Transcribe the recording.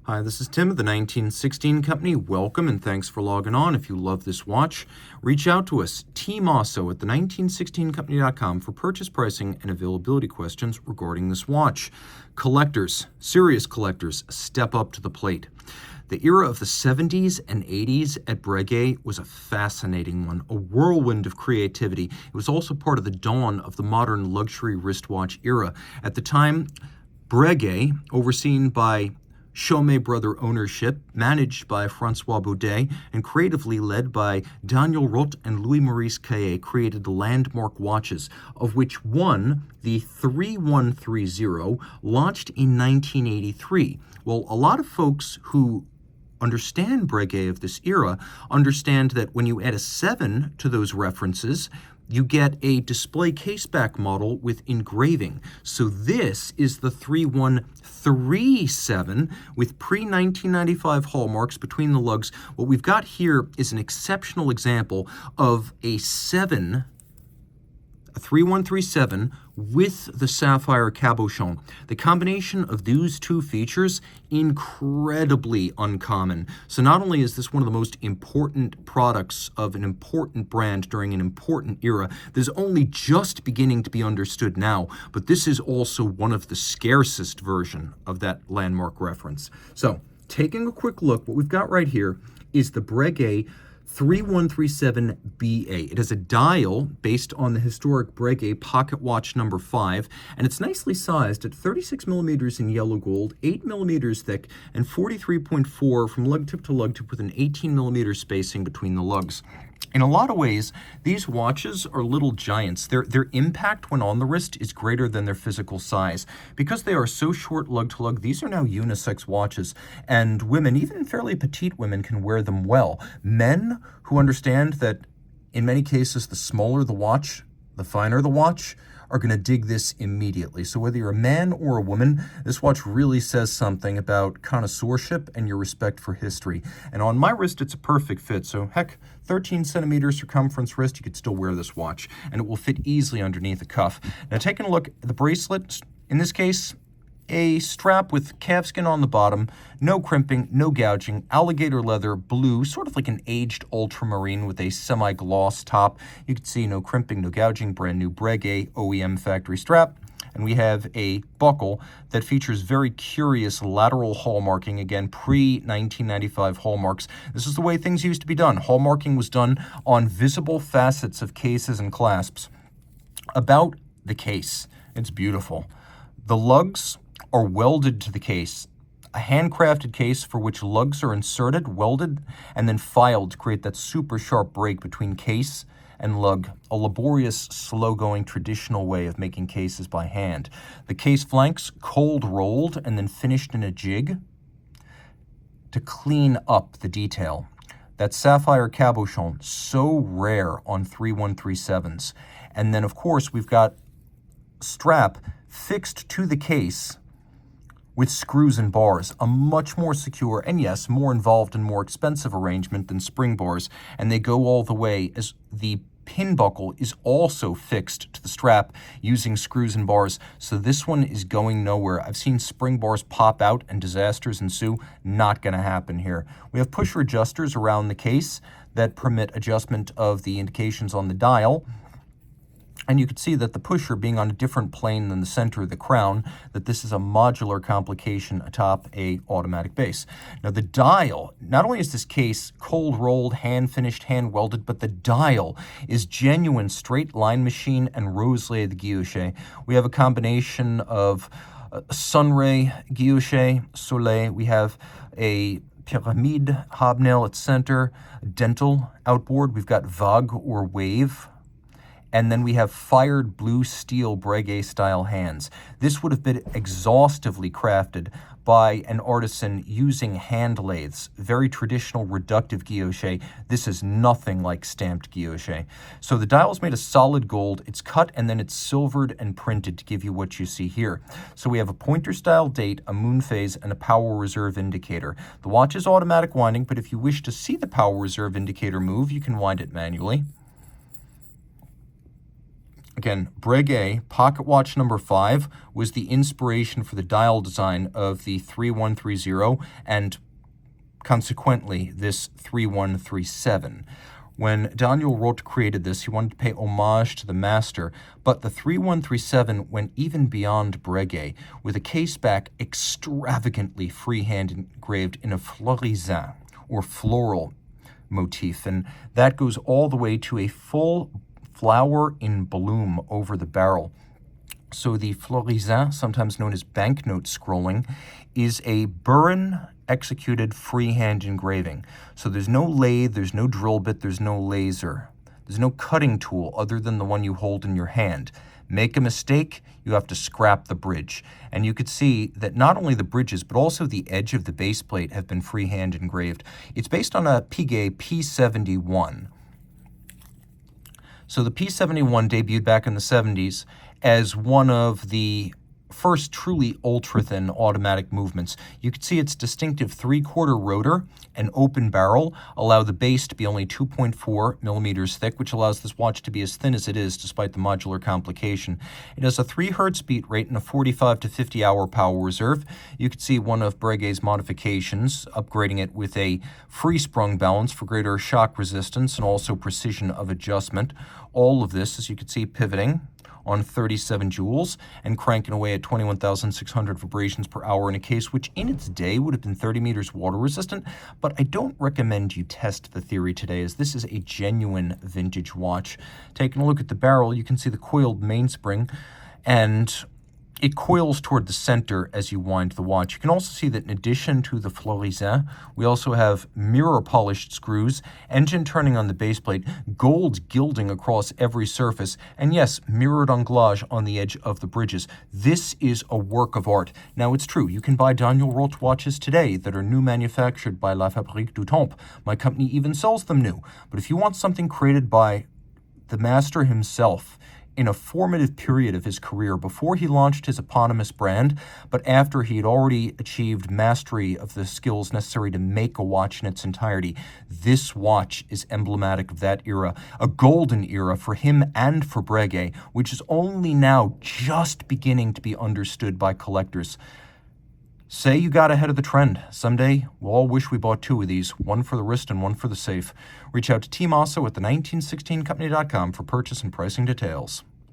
Hi, this is Tim of the 1916 Company. Welcome and thanks for logging on. If you love this watch, reach out to us, Team Mosso at the 1916company.com for purchase pricing and availability questions regarding this watch. Collectors, serious collectors, step up to the plate. The era of the 70s and 80s at Breguet was a fascinating one, a whirlwind of creativity. It was also part of the dawn of the modern luxury wristwatch era. At the time, Breguet, overseen by Chaumet brother ownership, managed by François Baudet, and creatively led by Daniel Roth and Louis-Maurice Caillet, created the landmark watches, of which one, the 3130, launched in 1983. Well, a lot of folks who understand Breguet of this era understand that when you add a 7 to those references, you get a display caseback model with engraving. So this is the 3137 with pre-1995 hallmarks between the lugs. What we've got here is an exceptional example of a 3137 with the sapphire cabochon. The combination of these two features, incredibly uncommon. So not only is this one of the most important products of an important brand during an important era that is only just beginning to be understood now, but this is also one of the scarcest version of that landmark reference. So taking a quick look, what we've got right here is the Breguet 3137BA. It has a dial based on the historic Breguet pocket watch number 5, and it's nicely sized at 36 millimeters in yellow gold, 8 millimeters thick, and 43.4 from lug tip to lug tip with an 18 millimeter spacing between the lugs. In a lot of ways, these watches are little giants. Their impact when on the wrist is greater than their physical size. Because they are so short lug-to-lug, these are now unisex watches, and women, even fairly petite women, can wear them well. Men who understand that in many cases the smaller the watch, the finer the watch, are going to dig this immediately. So whether you're a man or a woman, this watch really says something about connoisseurship and your respect for history. And on my wrist, it's a perfect fit. So heck, 13 centimeters circumference wrist, you could still wear this watch, and it will fit easily underneath a cuff. Now taking a look at the bracelet, in this case, a strap with calfskin on the bottom, no crimping, no gouging, alligator leather, blue, sort of like an aged ultramarine with a semi-gloss top. You can see no crimping, no gouging, brand new Breguet OEM factory strap. And we have a buckle that features very curious lateral hallmarking, again, pre-1995 hallmarks. This is the way things used to be done. Hallmarking was done on visible facets of cases and clasps. About the case, it's beautiful. The lugs are welded to the case, a handcrafted case for which lugs are inserted, welded, and then filed to create that super sharp break between case and lug, a laborious, slow-going, traditional way of making cases by hand. The case flanks cold rolled and then finished in a jig to clean up the detail. That sapphire cabochon, so rare on 3137s. And then, of course, we've got strap fixed to the case with screws and bars, a much more secure and, yes, more involved and more expensive arrangement than spring bars, and they go all the way as the pin buckle is also fixed to the strap using screws and bars, so this one is going nowhere. I've seen spring bars pop out and disasters ensue. Not going to happen here. We have pusher adjusters around the case that permit adjustment of the indications on the dial. And you can see that the pusher being on a different plane than the center of the crown, that this is a modular complication atop a automatic base. Now the dial, not only is this case cold rolled, hand finished, hand welded, but the dial is genuine straight line machine and rose lathe guilloche. We have a combination of sunray guilloche, soleil. We have a pyramide hobnail at center, dental outboard. We've got vague or wave. And then we have fired blue steel Breguet style hands. This would have been exhaustively crafted by an artisan using hand lathes, very traditional reductive guilloche. This is nothing like stamped guilloche. So the dial is made of solid gold. It's cut and then it's silvered and printed to give you what you see here. So we have a pointer style date, a Moonphase, and a Power Reserve indicator. The watch is automatic winding, but if you wish to see the Power Reserve indicator move, you can wind it manually. Again, Breguet Pocket Watch number 5 was the inspiration for the dial design of the 3130 and consequently this 3137. When Daniel Roth created this, he wanted to pay homage to the master, but the 3137 went even beyond Breguet, with a case back extravagantly freehand engraved in a florizin, or floral motif, and that goes all the way to a full flower in bloom over the barrel. So the florizin, sometimes known as banknote scrolling, is a burin executed freehand engraving. So there's no lathe, there's no drill bit, there's no laser. There's no cutting tool other than the one you hold in your hand. Make a mistake, you have to scrap the bridge. And you could see that not only the bridges, but also the edge of the base plate have been freehand engraved. It's based on a Breguet P71. So the P71 debuted back in the 70s as one of the first truly ultra-thin automatic movements. You can see its distinctive 3/4 rotor and open barrel allow the base to be only 2.4 millimeters thick, which allows this watch to be as thin as it is despite the modular complication. It has a 3 Hz beat rate and a 45 to 50 hour power reserve. You can see one of Breguet's modifications, upgrading it with a free sprung balance for greater shock resistance and also precision of adjustment. All of this, as you can see, pivoting on 37 joules and cranking away at 21,600 vibrations per hour in a case which in its day would have been 30 meters water resistant, but I don't recommend you test the theory today as this is a genuine vintage watch. Taking a look at the barrel, you can see the coiled mainspring and it coils toward the center as you wind the watch. You can also see that in addition to the florizin, we also have mirror polished screws, engine turning on the base plate, gold gilding across every surface, and yes, mirrored anglage on the edge of the bridges. This is a work of art. Now it's true, you can buy Daniel Roth watches today that are new manufactured by La Fabrique du Temps. My company even sells them new. But if you want something created by the master himself, in a formative period of his career before he launched his eponymous brand, but after he had already achieved mastery of the skills necessary to make a watch in its entirety. This watch is emblematic of that era, a golden era for him and for Breguet, which is only now just beginning to be understood by collectors. Say you got ahead of the trend. Someday, we'll all wish we bought 2 of these, one for the wrist and one for the safe. Reach out to Team Mosso at the 1916company.com for purchase and pricing details.